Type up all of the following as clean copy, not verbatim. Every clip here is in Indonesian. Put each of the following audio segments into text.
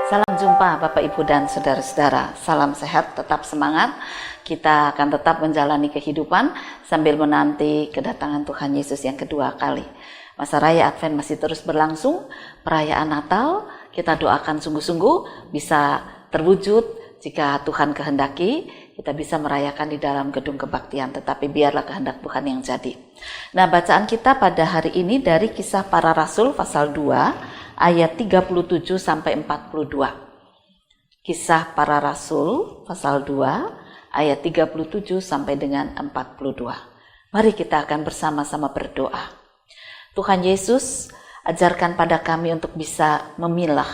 Salam jumpa Bapak Ibu dan Saudara-saudara. Salam sehat, tetap semangat. Kita akan tetap menjalani kehidupan sambil menanti kedatangan Tuhan Yesus yang kedua kali. Masa Raya Advent masih terus berlangsung. Perayaan Natal kita doakan sungguh-sungguh bisa terwujud jika Tuhan kehendaki. Kita bisa merayakan di dalam gedung kebaktian, tetapi biarlah kehendak Tuhan yang jadi. Nah, bacaan kita pada hari ini dari Kisah Para Rasul pasal 2 ayat 37 sampai 42. Kisah Para Rasul pasal 2 ayat 37 sampai dengan 42. Mari kita akan bersama-sama berdoa. Tuhan Yesus, ajarkan pada kami untuk bisa memilah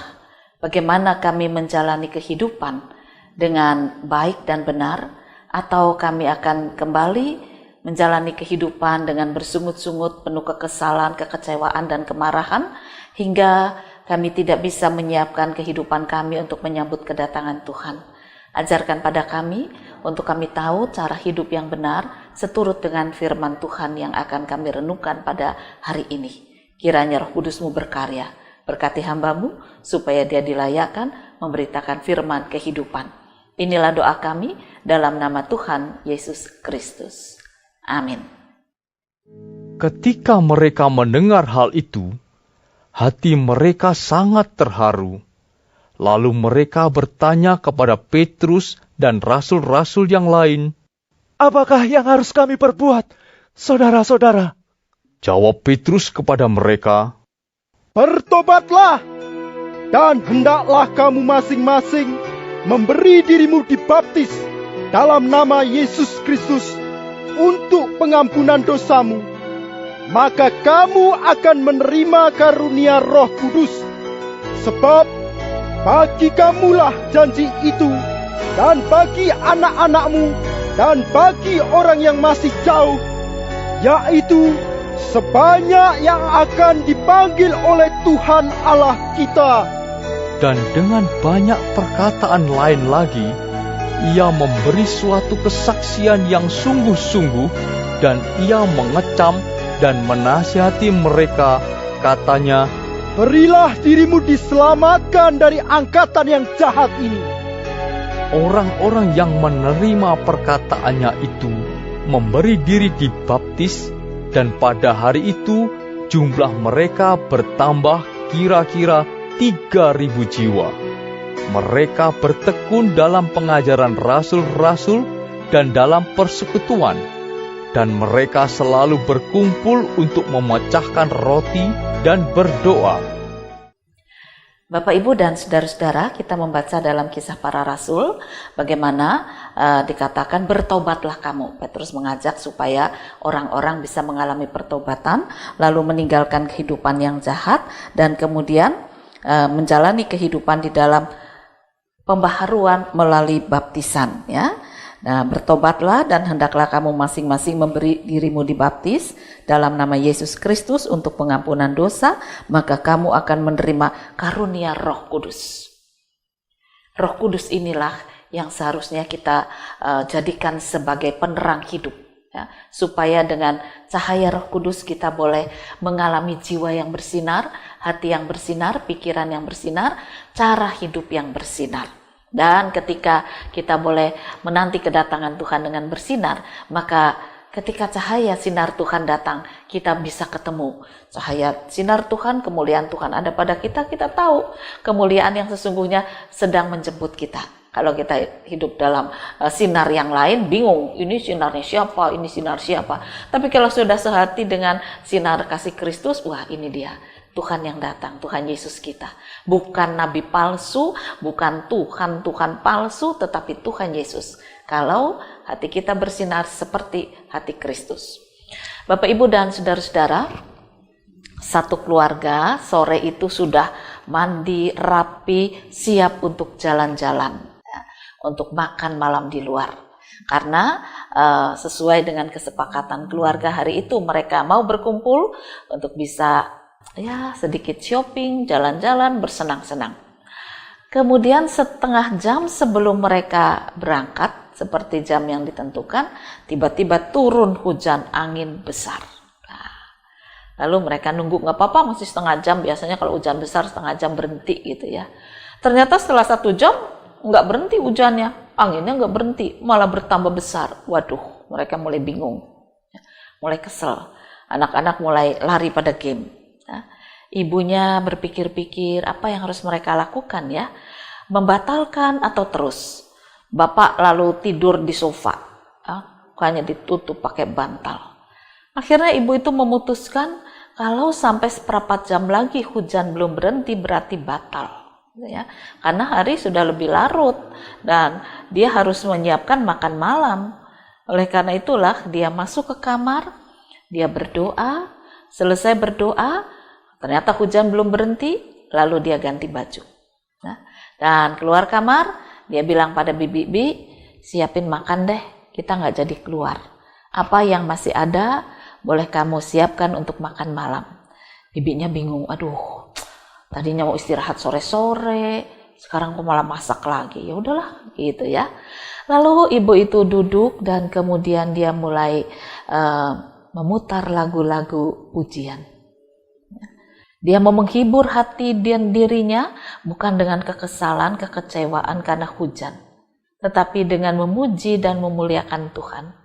bagaimana kami menjalani kehidupan dengan baik dan benar, atau kami akan kembali menjalani kehidupan dengan bersungut-sungut, penuh kekesalan, kekecewaan, dan kemarahan, hingga kami tidak bisa menyiapkan kehidupan kami untuk menyambut kedatangan Tuhan. Ajarkan pada kami untuk kami tahu cara hidup yang benar seturut dengan firman Tuhan yang akan kami renungkan pada hari ini. Kiranya Roh Kudus-Mu berkarya, berkati hamba-Mu supaya dia dilayakkan memberitakan firman kehidupan. Inilah doa kami dalam nama Tuhan Yesus Kristus. Amin. Ketika mereka mendengar hal itu, hati mereka sangat terharu. Lalu mereka bertanya kepada Petrus dan rasul-rasul yang lain, "Apakah yang harus kami perbuat, saudara-saudara?" Jawab Petrus kepada mereka, "Bertobatlah, dan hendaklah kamu masing-masing memberi dirimu dibaptis dalam nama Yesus Kristus untuk pengampunan dosamu. Maka kamu akan menerima karunia Roh Kudus. Sebab bagi kamulah janji itu, dan bagi anak-anakmu, dan bagi orang yang masih jauh, yaitu sebanyak yang akan dipanggil oleh Tuhan Allah kita." Dan dengan banyak perkataan lain lagi, ia memberi suatu kesaksian yang sungguh-sungguh, dan ia mengecam dan menasihati mereka, katanya, "Berilah dirimu diselamatkan dari angkatan yang jahat ini." Orang-orang yang menerima perkataannya itu memberi diri dibaptis, dan pada hari itu jumlah mereka bertambah kira-kira 3.000 jiwa. Mereka bertekun dalam pengajaran rasul-rasul dan dalam persekutuan, dan mereka selalu berkumpul untuk memecahkan roti dan berdoa. Bapak, Ibu, dan saudara-saudara, kita membaca dalam Kisah Para Rasul bagaimana dikatakan bertobatlah kamu. Petrus mengajak supaya orang-orang bisa mengalami pertobatan, lalu meninggalkan kehidupan yang jahat, dan kemudian menjalani kehidupan di dalam pembaharuan melalui baptisan, ya. Nah, bertobatlah dan hendaklah kamu masing-masing memberi dirimu dibaptis dalam nama Yesus Kristus untuk pengampunan dosa, maka kamu akan menerima karunia Roh Kudus. Roh Kudus inilah yang seharusnya kita jadikan sebagai penerang hidup, ya, supaya dengan cahaya Roh Kudus kita boleh mengalami jiwa yang bersinar, hati yang bersinar, pikiran yang bersinar, cara hidup yang bersinar. Dan ketika kita boleh menanti kedatangan Tuhan dengan bersinar, maka ketika cahaya sinar Tuhan datang, kita bisa ketemu cahaya sinar Tuhan, kemuliaan Tuhan ada pada kita. Kita tahu kemuliaan yang sesungguhnya sedang menjemput kita. Kalau kita hidup dalam sinar yang lain, bingung, ini sinarnya siapa, ini sinar siapa. Tapi kalau sudah sehati dengan sinar kasih Kristus, wah, ini dia Tuhan yang datang, Tuhan Yesus kita. Bukan nabi palsu, bukan Tuhan palsu, tetapi Tuhan Yesus. Kalau hati kita bersinar seperti hati Kristus. Bapak, Ibu, dan saudara-saudara, satu keluarga sore itu sudah mandi, rapi, siap untuk jalan-jalan, untuk makan malam di luar. Karena sesuai dengan kesepakatan keluarga hari itu, mereka mau berkumpul untuk bisa sedikit shopping, jalan-jalan, bersenang-senang. Kemudian setengah jam sebelum mereka berangkat, seperti jam yang ditentukan, tiba-tiba turun hujan angin besar. Lalu mereka nunggu, nggak apa-apa, masih setengah jam, biasanya kalau hujan besar setengah jam berhenti gitu ya. Ternyata setelah 1 jam nggak berhenti hujannya, anginnya nggak berhenti, malah bertambah besar. Waduh, mereka mulai bingung, mulai kesel. Anak-anak mulai lari pada game. Ibunya berpikir-pikir apa yang harus mereka lakukan ya, membatalkan atau terus. Bapak lalu tidur di sofa, hanya ditutup pakai bantal. Akhirnya ibu itu memutuskan kalau sampai seperempat jam lagi hujan belum berhenti berarti batal. Ya, karena hari sudah lebih larut dan dia harus menyiapkan makan malam. Oleh karena itulah dia masuk ke kamar, dia berdoa, selesai berdoa, ternyata hujan belum berhenti, lalu dia ganti baju. Dan keluar kamar, dia bilang pada bibi, siapin makan deh, kita nggak jadi keluar. Apa yang masih ada, boleh kamu siapkan untuk makan malam. Bibinya bingung, aduh, tadinya mau istirahat sore-sore, sekarang kok malah masak lagi. Ya udahlah, gitu ya. Lalu ibu itu duduk dan kemudian dia mulai memutar lagu-lagu pujian. Dia mau menghibur hati dan dirinya bukan dengan kekesalan, kekecewaan karena hujan, tetapi dengan memuji dan memuliakan Tuhan.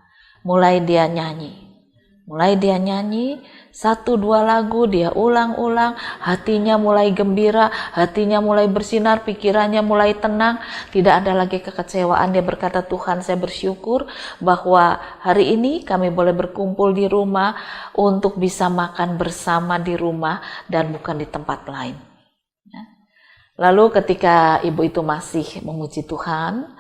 Mulai dia nyanyi 1-2 lagu dia ulang-ulang, hatinya mulai gembira, hatinya mulai bersinar, pikirannya mulai tenang, tidak ada lagi kekecewaan. Dia berkata, Tuhan, saya bersyukur bahwa hari ini kami boleh berkumpul di rumah untuk bisa makan bersama di rumah dan bukan di tempat lain. Lalu ketika ibu itu masih memuji Tuhan,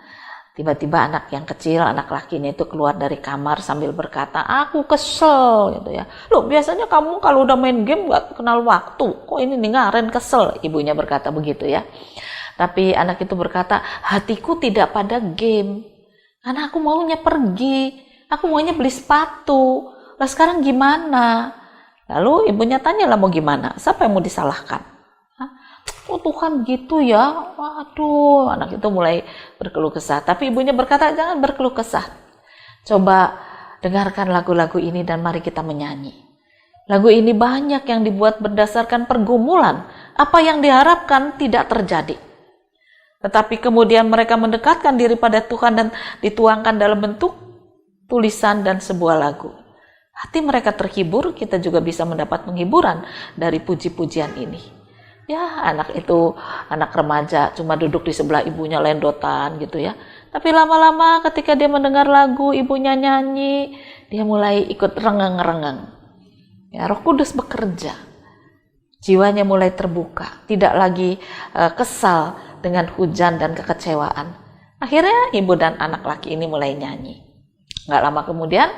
tiba-tiba anak yang kecil, anak lakinya itu keluar dari kamar sambil berkata, aku kesel gitu ya. Loh, biasanya kamu kalau udah main game gak kenal waktu, kok ini ngaren kesel, ibunya berkata begitu ya. Tapi anak itu berkata, hatiku tidak pada game, karena aku maunya pergi, aku maunya beli sepatu, lah sekarang gimana? Lalu ibunya tanya, lah mau gimana? Siapa yang mau disalahkan? Oh Tuhan gitu ya, waduh, anak itu mulai berkeluh kesah. Tapi ibunya berkata, jangan berkeluh kesah. Coba dengarkan lagu-lagu ini dan mari kita menyanyi. Lagu ini banyak yang dibuat berdasarkan pergumulan. Apa yang diharapkan tidak terjadi. Tetapi kemudian mereka mendekatkan diri pada Tuhan dan dituangkan dalam bentuk tulisan dan sebuah lagu. Hati mereka terhibur, kita juga bisa mendapat penghiburan dari puji-pujian ini. Ya, anak itu, anak remaja, cuma duduk di sebelah ibunya lendotan gitu ya. Tapi lama-lama ketika dia mendengar lagu, ibunya nyanyi, dia mulai ikut rengeng-rengeng. Ya, Roh Kudus bekerja. Jiwanya mulai terbuka, tidak lagi kesal dengan hujan dan kekecewaan. Akhirnya ibu dan anak laki ini mulai nyanyi. Nggak lama kemudian,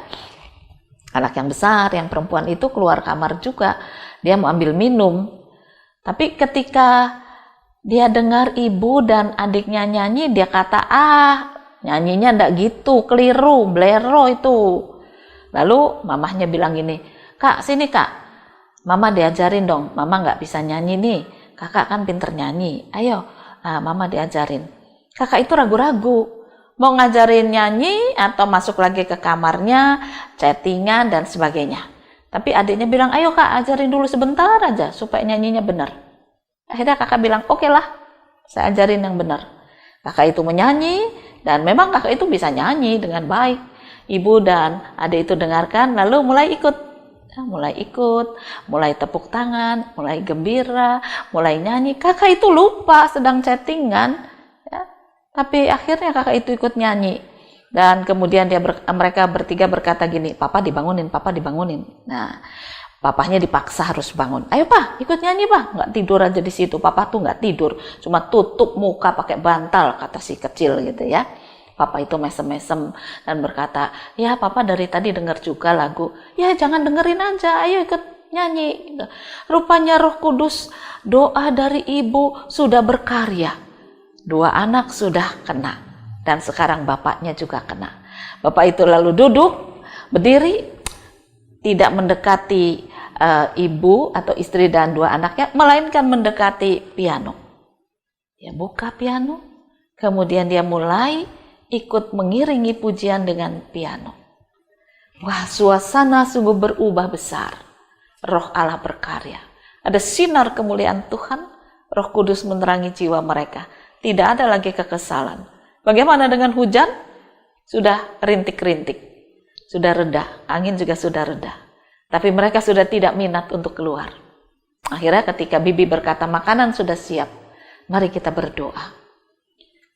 anak yang besar, yang perempuan itu keluar kamar juga. Dia mau ambil minum. Tapi ketika dia dengar ibu dan adiknya nyanyi, dia kata, nyanyinya ndak gitu, keliru, blero itu. Lalu mamahnya bilang gini, Kak, sini Kak, Mama diajarin dong, Mama nggak bisa nyanyi nih, Kakak kan pinter nyanyi, ayo, Mama diajarin. Kakak itu ragu-ragu, mau ngajarin nyanyi atau masuk lagi ke kamarnya, chattingan dan sebagainya. Tapi adiknya bilang, ayo Kak, ajarin dulu sebentar aja supaya nyanyinya benar. Akhirnya kakak bilang, oke lah, saya ajarin yang benar. Kakak itu menyanyi, dan memang kakak itu bisa nyanyi dengan baik. Ibu dan adik itu dengarkan, lalu mulai ikut, mulai tepuk tangan, mulai gembira, mulai nyanyi. Kakak itu lupa sedang chattingan, ya. Tapi akhirnya kakak itu ikut nyanyi. Dan kemudian mereka bertiga berkata gini, Papa dibangunin. Nah, papahnya dipaksa harus bangun. Ayo Pak, ikut nyanyi Pak. Nggak tidur aja di situ. Papa tuh nggak tidur, cuma tutup muka pakai bantal, kata si kecil gitu ya. Papa itu mesem-mesem dan berkata, ya Papa dari tadi dengar juga lagu. Ya jangan dengerin aja, ayo ikut nyanyi. Rupanya Roh Kudus, doa dari ibu sudah berkarya. 2 anak sudah kena. Dan sekarang bapaknya juga kena. Bapak itu lalu duduk, berdiri, tidak mendekati ibu atau istri dan 2 anaknya, melainkan mendekati piano. Dia buka piano, kemudian dia mulai ikut mengiringi pujian dengan piano. Wah, suasana sungguh berubah besar. Roh Allah berkarya. Ada sinar kemuliaan Tuhan, Roh Kudus menerangi jiwa mereka. Tidak ada lagi kekesalan. Bagaimana dengan hujan? Sudah rintik-rintik. Sudah reda. Angin juga sudah reda. Tapi mereka sudah tidak minat untuk keluar. Akhirnya ketika bibi berkata makanan sudah siap, mari kita berdoa.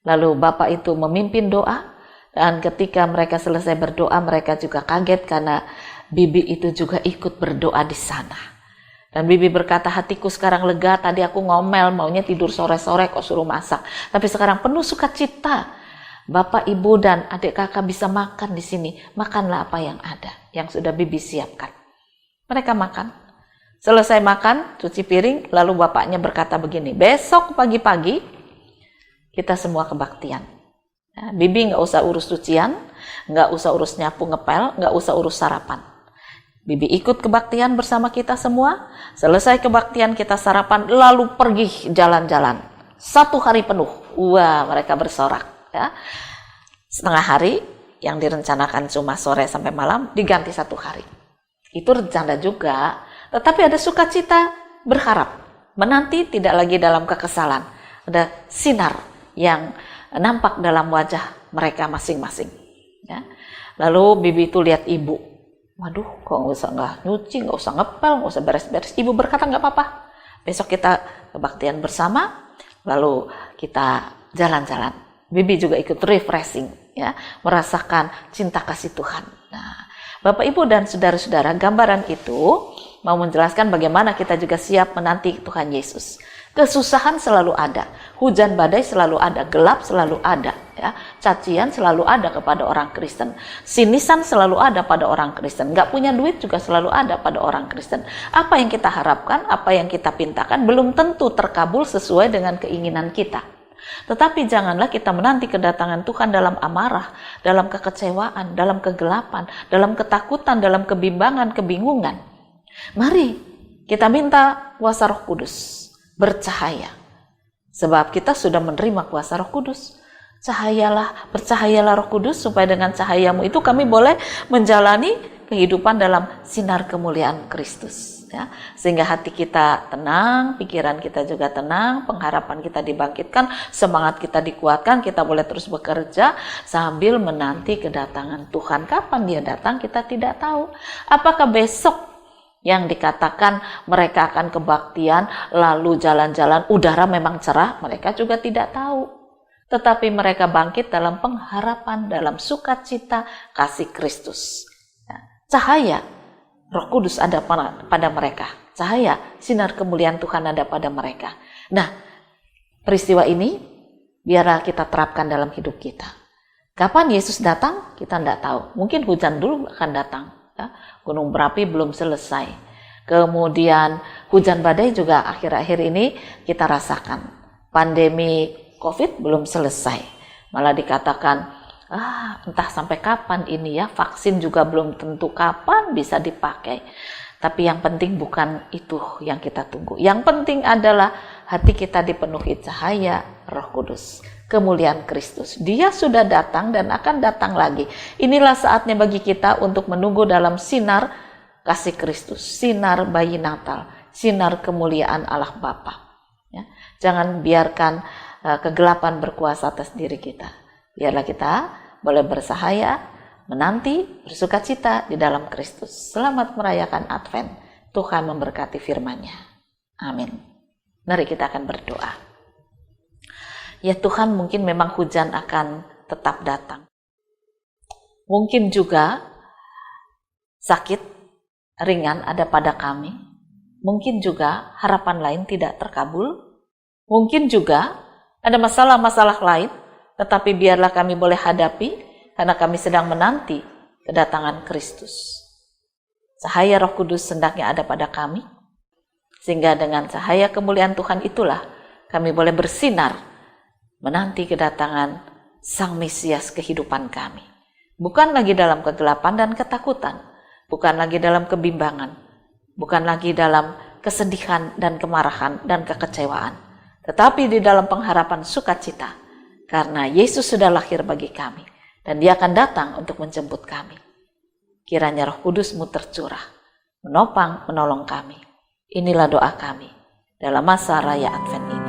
Lalu Bapak itu memimpin doa. Dan ketika mereka selesai berdoa, mereka juga kaget karena bibi itu juga ikut berdoa di sana. Dan bibi berkata, hatiku sekarang lega, tadi aku ngomel, maunya tidur sore-sore kok suruh masak. Tapi sekarang penuh sukacita. Bapak, ibu, dan adik kakak bisa makan di sini. Makanlah apa yang ada, yang sudah bibi siapkan. Mereka makan. Selesai makan, cuci piring, lalu bapaknya berkata begini, besok pagi-pagi kita semua kebaktian. Nah, bibi nggak usah urus cucian, nggak usah urus nyapu ngepel, nggak usah urus sarapan. Bibi ikut kebaktian bersama kita semua. Selesai kebaktian kita sarapan, lalu pergi jalan-jalan. 1 hari penuh. Wah, mereka bersorak. Ya. Setengah hari yang direncanakan cuma sore sampai malam diganti 1 hari. Itu rencana juga. Tetapi ada sukacita, berharap. Menanti tidak lagi dalam kekesalan. Ada sinar yang nampak dalam wajah mereka masing-masing. Ya. Lalu bibi itu lihat ibu. Waduh, kok nggak nyuci, nggak usah ngepel, nggak usah beres-beres. Ibu berkata nggak apa-apa. Besok kita kebaktian bersama, lalu kita jalan-jalan. Bibi juga ikut refreshing, ya, merasakan cinta kasih Tuhan. Nah, Bapak Ibu dan saudara-saudara, gambaran itu mau menjelaskan bagaimana kita juga siap menanti Tuhan Yesus. Kesusahan selalu ada, hujan badai selalu ada, gelap selalu ada, ya. Cacian selalu ada kepada orang Kristen, sinisan selalu ada pada orang Kristen, nggak punya duit juga selalu ada pada orang Kristen. Apa yang kita harapkan, apa yang kita pintakan belum tentu terkabul sesuai dengan keinginan kita. Tetapi janganlah kita menanti kedatangan Tuhan dalam amarah, dalam kekecewaan, dalam kegelapan, dalam ketakutan, dalam kebimbangan, kebingungan. Mari kita minta kuasa Roh Kudus bercahaya. Sebab kita sudah menerima kuasa Roh Kudus. Bercahayalah Roh Kudus supaya dengan cahayamu itu kami boleh menjalani kehidupan dalam sinar kemuliaan Kristus. Ya. Sehingga hati kita tenang, pikiran kita juga tenang, pengharapan kita dibangkitkan, semangat kita dikuatkan, kita boleh terus bekerja sambil menanti kedatangan Tuhan. Kapan dia datang kita tidak tahu. Apakah besok yang dikatakan mereka akan kebaktian, lalu jalan-jalan, udara memang cerah, mereka juga tidak tahu. Tetapi mereka bangkit dalam pengharapan, dalam sukacita kasih Kristus. Cahaya Roh Kudus ada pada mereka. Cahaya, sinar kemuliaan Tuhan ada pada mereka. Nah, peristiwa ini biarlah kita terapkan dalam hidup kita. Kapan Yesus datang? Kita tidak tahu. Mungkin hujan dulu akan datang. Ya. Gunung berapi belum selesai. Kemudian hujan badai juga akhir-akhir ini kita rasakan. Pandemi COVID belum selesai. Malah dikatakan, entah sampai kapan ini ya, vaksin juga belum tentu kapan bisa dipakai. Tapi yang penting bukan itu yang kita tunggu. Yang penting adalah hati kita dipenuhi cahaya Roh Kudus, kemuliaan Kristus. Dia sudah datang dan akan datang lagi. Inilah saatnya bagi kita untuk menunggu dalam sinar kasih Kristus, sinar bayi Natal, sinar kemuliaan Allah Bapa. Ya. Jangan biarkan kegelapan berkuasa atas diri kita. Biarlah kita boleh bersahaya, menanti, bersukacita di dalam Kristus. Selamat merayakan Advent. Tuhan memberkati firman-Nya. Amin. Mari kita akan berdoa. Ya Tuhan, mungkin memang hujan akan tetap datang. Mungkin juga sakit ringan ada pada kami. Mungkin juga harapan lain tidak terkabul. Mungkin juga ada masalah-masalah lain, tetapi biarlah kami boleh hadapi karena kami sedang menanti kedatangan Kristus. Cahaya Roh Kudus hendaknya ada pada kami, sehingga dengan cahaya kemuliaan Tuhan itulah kami boleh bersinar menanti kedatangan Sang Mesias kehidupan kami. Bukan lagi dalam kegelapan dan ketakutan, bukan lagi dalam kebimbangan, bukan lagi dalam kesedihan dan kemarahan dan kekecewaan, tetapi di dalam pengharapan sukacita, karena Yesus sudah lahir bagi kami, dan Dia akan datang untuk menjemput kami. Kiranya Roh Kudus-Mu tercurah, menopang, menolong kami. Inilah doa kami dalam masa raya Advent ini.